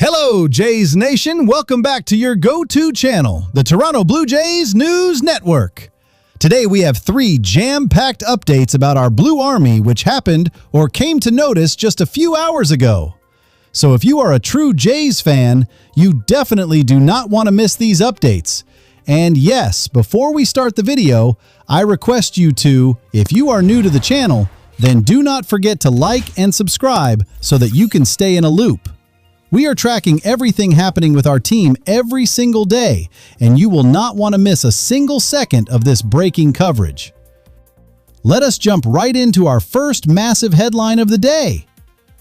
Hello, Jays Nation. Welcome back to your go-to channel, the Toronto Blue Jays News Network. Today we have 3 jam-packed updates about our Blue Army, which happened or came to notice just a few hours ago. So if you are a true Jays fan, you definitely do not want to miss these updates. And yes, before we start the video, I request you to, if you are new to the channel, then do not forget to like and subscribe so that you can stay in a loop. We are tracking everything happening with our team every single day, and you will not want to miss a single second of this breaking coverage. Let us jump right into our first massive headline of the day.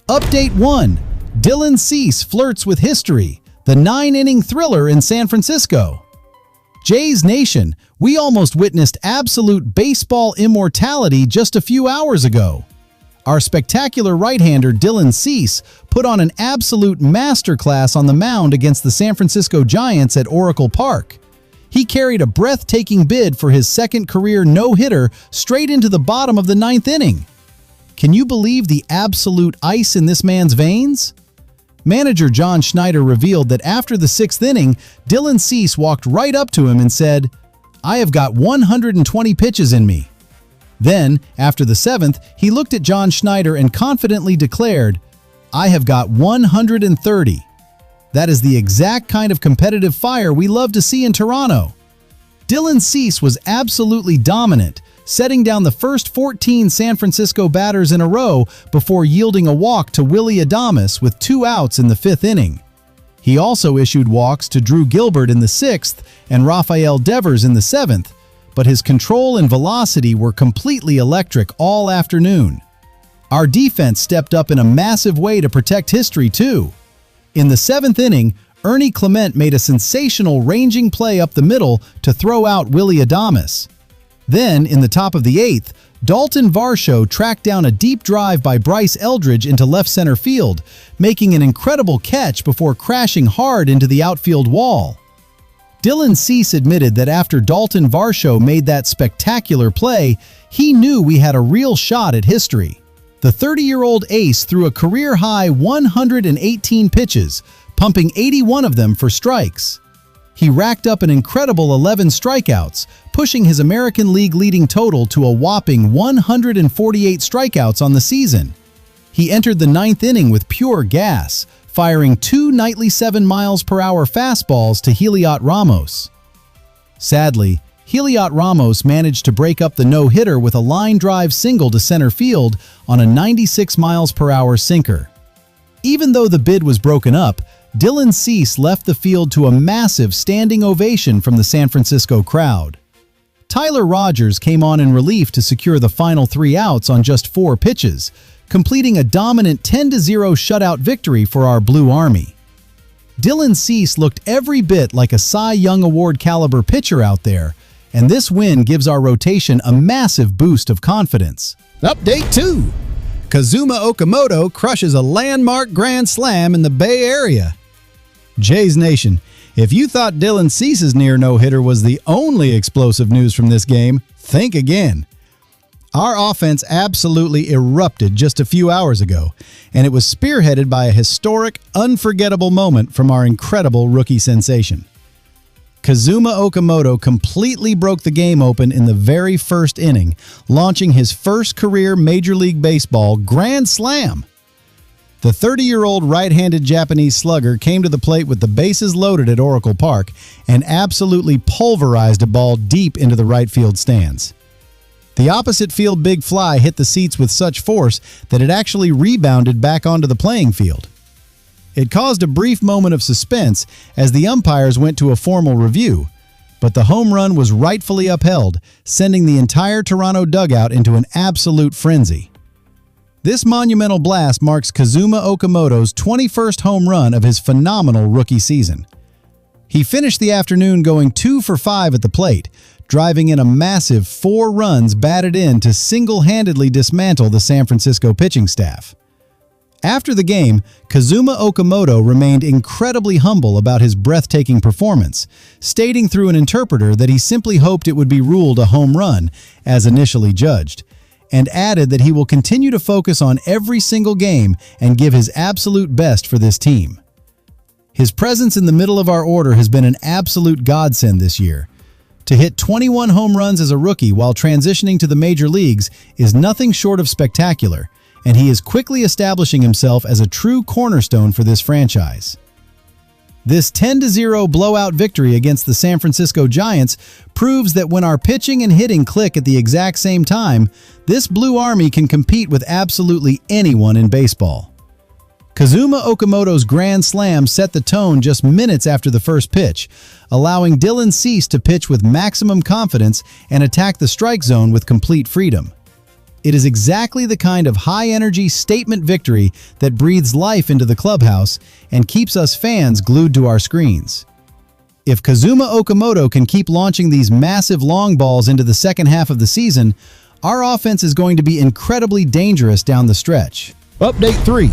Update 1. Dylan Cease flirts with history, the 9-inning thriller in San Francisco. Jays Nation, we almost witnessed absolute baseball immortality just a few hours ago. Our spectacular right-hander Dylan Cease put on an absolute masterclass on the mound against the San Francisco Giants at Oracle Park. He carried a breathtaking bid for his second career no-hitter straight into the bottom of the 9th inning. Can you believe the absolute ice in this man's veins? Manager John Schneider revealed that after the 6th inning, Dylan Cease walked right up to him and said, "I have got 120 pitches in me." Then, after the 7th, he looked at John Schneider and confidently declared, "I have got 130. That is the exact kind of competitive fire we love to see in Toronto. Dylan Cease was absolutely dominant, setting down the first 14 San Francisco batters in a row before yielding a walk to Willy Adames with 2 outs in the 5th inning. He also issued walks to Drew Gilbert in the 6th and Rafael Devers in the 7th, but his control and velocity were completely electric all afternoon. Our defense stepped up in a massive way to protect history too. In the 7th inning, Ernie Clement made a sensational ranging play up the middle to throw out Willy Adames. Then, in the top of the 8th, Dalton Varsho tracked down a deep drive by Bryce Eldridge into left center field, making an incredible catch before crashing hard into the outfield wall. Dylan Cease admitted that after Dalton Varsho made that spectacular play, he knew we had a real shot at history. The 30-year-old ace threw a career-high 118 pitches, pumping 81 of them for strikes. He racked up an incredible 11 strikeouts, pushing his American League leading total to a whopping 148 strikeouts on the season. He entered the 9th inning with pure gas, firing 2 nightly 7-mile-per-hour fastballs to Heliot Ramos. Sadly, Heliot Ramos managed to break up the no-hitter with a line drive single to center field on a 96-mile-per-hour sinker. Even though the bid was broken up, Dylan Cease left the field to a massive standing ovation from the San Francisco crowd. Tyler Rogers came on in relief to secure the final 3 outs on just 4 pitches, completing a dominant 10-0 shutout victory for our Blue Army. Dylan Cease looked every bit like a Cy Young Award caliber pitcher out there, and this win gives our rotation a massive boost of confidence. Update 2. Kazuma Okamoto crushes a landmark grand slam in the Bay Area. Jays Nation, if you thought Dylan Cease's near no-hitter was the only explosive news from this game, think again. Our offense absolutely erupted just a few hours ago, and it was spearheaded by a historic, unforgettable moment from our incredible rookie sensation. Kazuma Okamoto completely broke the game open in the very first inning, launching his first career Major League Baseball grand slam. The 30-year-old right-handed Japanese slugger came to the plate with the bases loaded at Oracle Park and absolutely pulverized a ball deep into the right field stands. The opposite field big fly hit the seats with such force that it actually rebounded back onto the playing field. It caused a brief moment of suspense as the umpires went to a formal review, but the home run was rightfully upheld, sending the entire Toronto dugout into an absolute frenzy. This monumental blast marks Kazuma Okamoto's 21st home run of his phenomenal rookie season. He finished the afternoon going 2 for 5 at the plate, driving in a massive 4 runs batted in to single-handedly dismantle the San Francisco pitching staff. After the game, Kazuma Okamoto remained incredibly humble about his breathtaking performance, stating through an interpreter that he simply hoped it would be ruled a home run, as initially judged, and added that he will continue to focus on every single game and give his absolute best for this team. His presence in the middle of our order has been an absolute godsend this year. To hit 21 home runs as a rookie while transitioning to the major leagues is nothing short of spectacular, and he is quickly establishing himself as a true cornerstone for this franchise. This 10-0 blowout victory against the San Francisco Giants proves that when our pitching and hitting click at the exact same time, this Blue Army can compete with absolutely anyone in baseball. Kazuma Okamoto's grand slam set the tone just minutes after the first pitch, allowing Dylan Cease to pitch with maximum confidence and attack the strike zone with complete freedom. It is exactly the kind of high-energy statement victory that breathes life into the clubhouse and keeps us fans glued to our screens. If Kazuma Okamoto can keep launching these massive long balls into the second half of the season, our offense is going to be incredibly dangerous down the stretch. Update 3.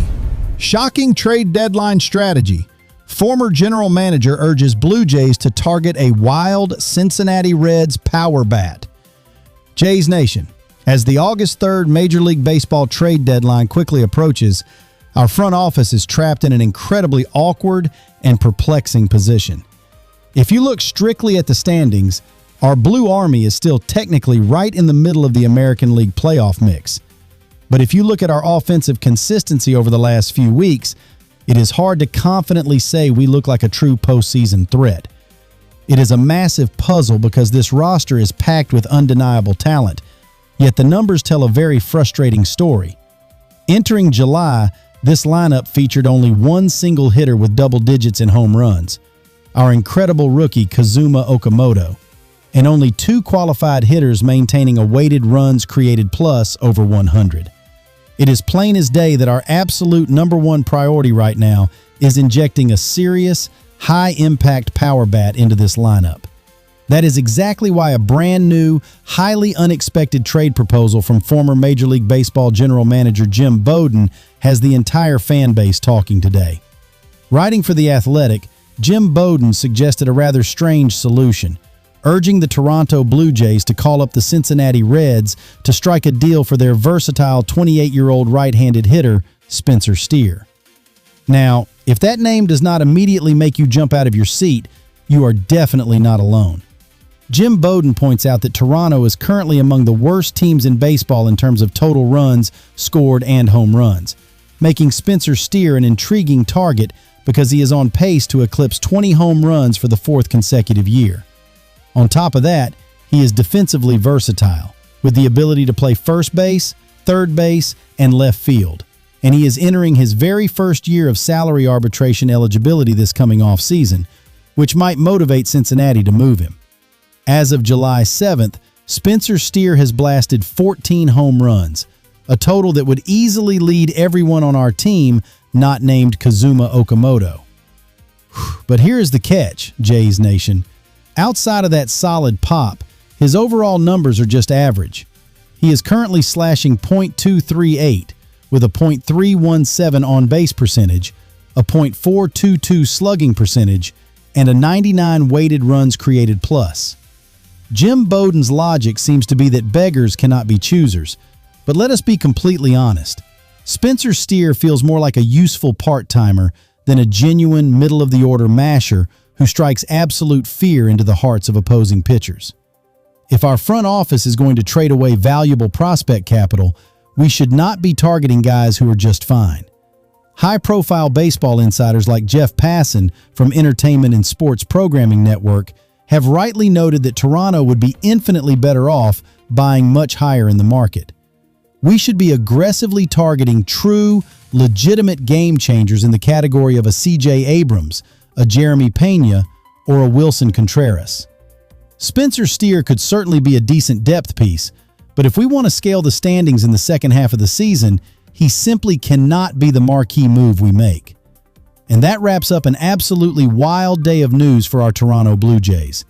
Shocking trade deadline strategy. Former general manager urges Blue Jays to target a wild Cincinnati Reds power bat. Jays Nation. As the August 3rd Major League Baseball trade deadline quickly approaches, our front office is trapped in an incredibly awkward and perplexing position. If you look strictly at the standings, our Blue Army is still technically right in the middle of the American League playoff mix. But if you look at our offensive consistency over the last few weeks, it is hard to confidently say we look like a true postseason threat. It is a massive puzzle because this roster is packed with undeniable talent. Yet the numbers tell a very frustrating story. Entering July, this lineup featured only one single hitter with double digits in home runs, our incredible rookie Kazuma Okamoto, and only 2 qualified hitters maintaining a weighted runs created plus over 100. It is plain as day that our absolute #1 priority right now is injecting a serious, high-impact power bat into this lineup. That is exactly why a brand new, highly unexpected trade proposal from former Major League Baseball general manager Jim Bowden has the entire fan base talking today. Writing for The Athletic, Jim Bowden suggested a rather strange solution, urging the Toronto Blue Jays to call up the Cincinnati Reds to strike a deal for their versatile 28-year-old right-handed hitter, Spencer Steer. Now, if that name does not immediately make you jump out of your seat, you are definitely not alone. Jim Bowden points out that Toronto is currently among the worst teams in baseball in terms of total runs scored and home runs, making Spencer Steer an intriguing target because he is on pace to eclipse 20 home runs for the 4th consecutive year. On top of that, he is defensively versatile, with the ability to play first base, third base, and left field, and he is entering his very first year of salary arbitration eligibility this coming offseason, which might motivate Cincinnati to move him. As of July 7th, Spencer Steer has blasted 14 home runs, a total that would easily lead everyone on our team not named Kazuma Okamoto. But here is the catch, Jays Nation. Outside of that solid pop, his overall numbers are just average. He is currently slashing .238 with a .317 on-base percentage, a .422 slugging percentage, and a 99 weighted runs created plus. Jim Bowden's logic seems to be that beggars cannot be choosers, but let us be completely honest. Spencer Steer feels more like a useful part-timer than a genuine middle-of-the-order masher who strikes absolute fear into the hearts of opposing pitchers. If our front office is going to trade away valuable prospect capital, we should not be targeting guys who are just fine. High-profile baseball insiders like Jeff Passan from Entertainment and Sports Programming Network have rightly noted that Toronto would be infinitely better off buying much higher in the market. We should be aggressively targeting true, legitimate game changers in the category of a C.J. Abrams, a Jeremy Pena, or a Wilson Contreras. Spencer Steer could certainly be a decent depth piece, but if we want to scale the standings in the second half of the season, he simply cannot be the marquee move we make. And that wraps up an absolutely wild day of news for our Toronto Blue Jays.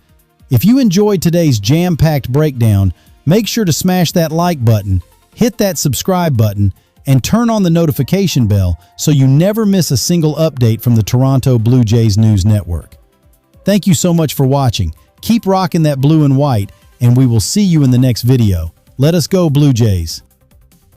If you enjoyed today's jam-packed breakdown, make sure to smash that like button, hit that subscribe button, and turn on the notification bell so you never miss a single update from the Toronto Blue Jays News Network. Thank you so much for watching. Keep rocking that blue and white, and we will see you in the next video. Let us go, Blue Jays.